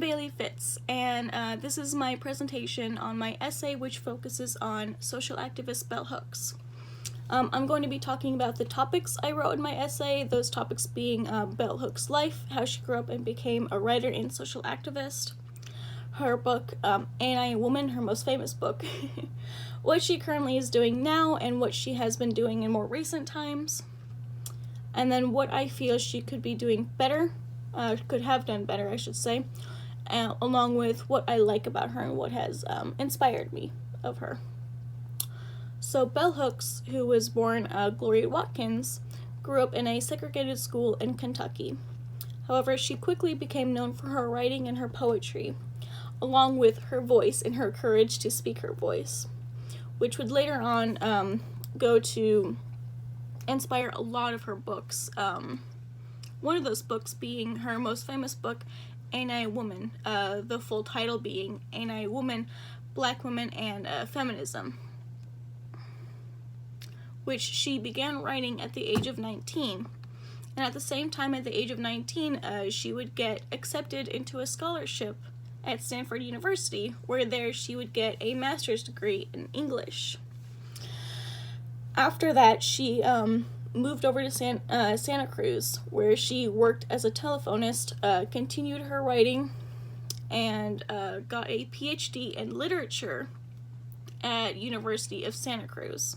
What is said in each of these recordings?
Bailey Fitz, and this is my presentation on my essay which focuses on social activist bell hooks. I'm going to be talking about the topics I wrote in my essay, those topics being bell hooks' life, how she grew up and became a writer and social activist, her book, Anti-Woman, her most famous book, what she currently is doing now and what she has been doing in more recent times, and then what I feel she could be doing better, could have done better, I should say, along with what I like about her and what has inspired me of her. So Bell Hooks, who was born Gloria Watkins, grew up in a segregated school in Kentucky. However, she quickly became known for her writing and her poetry, along with her voice and her courage to speak her voice, which would later on go to inspire a lot of her books. One of those books being her most famous book, Anti-Woman, the full title being Anti-Woman, Black Women, and Feminism, which she began writing at the age of 19. And at the same time, at the age of 19, she would get accepted into a scholarship at Stanford University, where there she would get a master's degree in English. After that, she moved over to Santa Cruz, where she worked as a telephonist, continued her writing, and got a PhD in literature at University of Santa Cruz.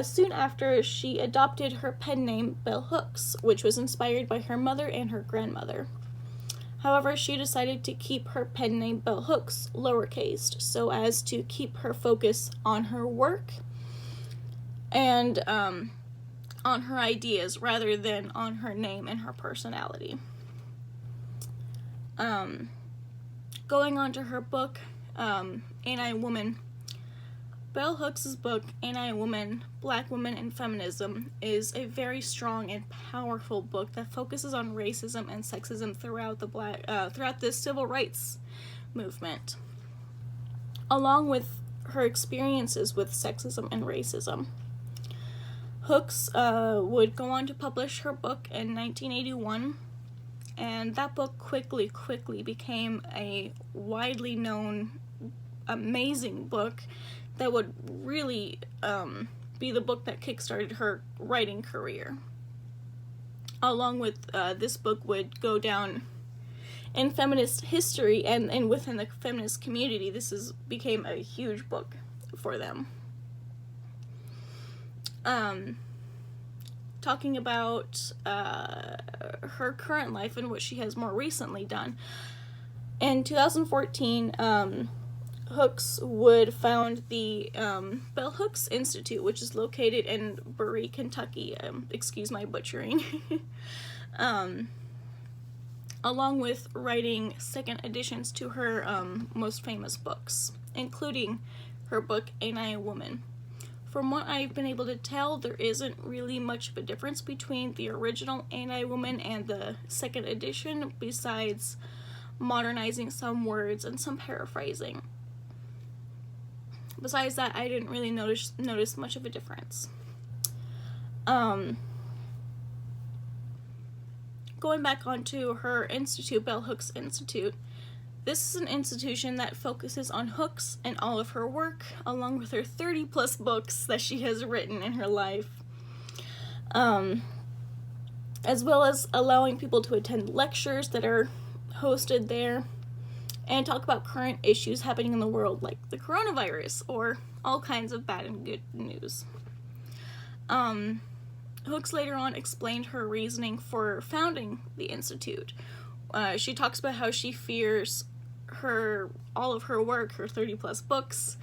Soon after, she adopted her pen name Bell Hooks, which was inspired by her mother and her grandmother. However, she decided to keep her pen name Bell Hooks lowercase, so as to keep her focus on her work and on her ideas rather than on her name and her personality. Going on to her book, Anti-Woman, Bell Hooks' book, Anti-Woman, Black Women, and Feminism, is a very strong and powerful book that focuses on racism and sexism throughout the civil rights movement, along with her experiences with sexism and racism. Hooks would go on to publish her book in 1981, and that book quickly became a widely known, amazing book that would really be the book that kickstarted her writing career. Along with this book would go down in feminist history and within the feminist community. This became a huge book for them. Talking about her current life and what she has more recently done. In 2014, Hooks would found the Bell Hooks Institute, which is located in Bury, Kentucky. Excuse my butchering. Along with writing second editions to her most famous books, including her book, Anti-Woman. From what I've been able to tell, there isn't really much of a difference between the original Anti-Woman and the second edition, besides modernizing some words and some paraphrasing. Besides that, I didn't really notice much of a difference. Going back onto her institute, Bell Hooks Institute, this is an institution that focuses on hooks and all of her work, along with her 30-plus books that she has written in her life, as well as allowing people to attend lectures that are hosted there, and talk about current issues happening in the world, like the coronavirus, or all kinds of bad and good news. Hooks later on explained her reasoning for founding the Institute. She talks about how she fears all of her work, her 30-plus books,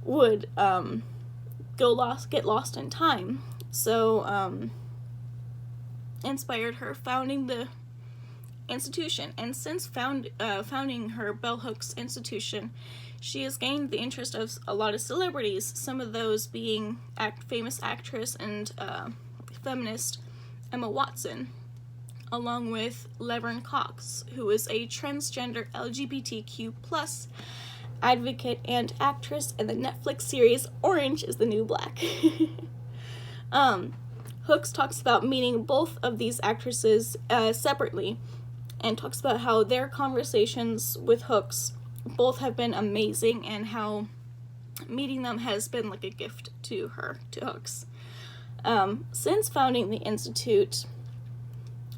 would get lost in time. So, inspired her founding the institution, and since founding her Bell Hooks Institution, she has gained the interest of a lot of celebrities, some of those being famous actress and feminist Emma Watson, along with Laverne Cox, who is a transgender LGBTQ+ advocate and actress in the Netflix series Orange is the New Black. Hooks talks about meeting both of these actresses separately and talks about how their conversations with Hooks both have been amazing, and how meeting them has been like a gift to Hooks. Since founding the Institute,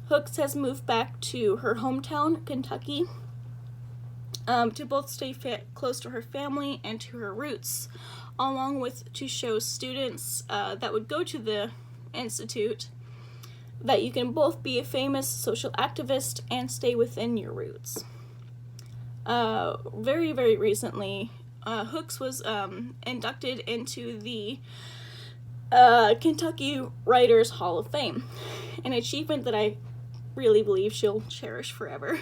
Hooks has moved back to her hometown, Kentucky, to both stay close to her family and to her roots, along with to show students that would go to the Institute that you can both be a famous social activist and stay within your roots. Very, very recently, Hooks was inducted into the Kentucky Writers Hall of Fame, an achievement that I really believe she'll cherish forever.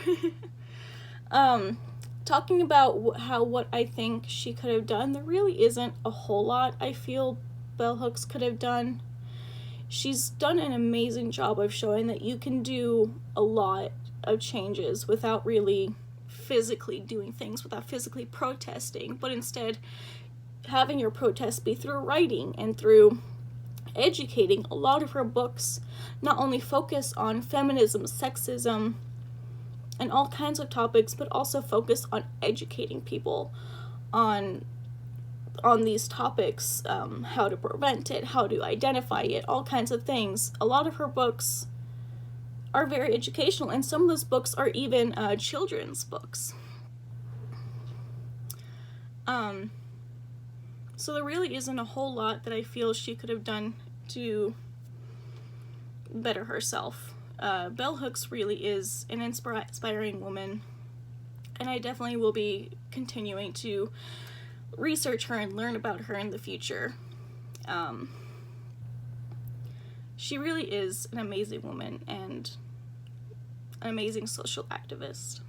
Talking about what I think she could have done, there really isn't a whole lot I feel Bell Hooks could have done. She's done an amazing job of showing that you can do a lot of changes without really physically doing things, without physically protesting, but instead having your protest be through writing and through educating. A lot of her books not only focus on feminism, sexism, and all kinds of topics, but also focus on educating people on these topics, how to prevent it, how to identify it, all kinds of things. A lot of her books are very educational, and some of those books are even children's books. So there really isn't a whole lot that I feel she could have done to better herself. Bell Hooks really is an inspiring woman, and I definitely will be continuing to research her and learn about her in the future. She really is an amazing woman and an amazing social activist.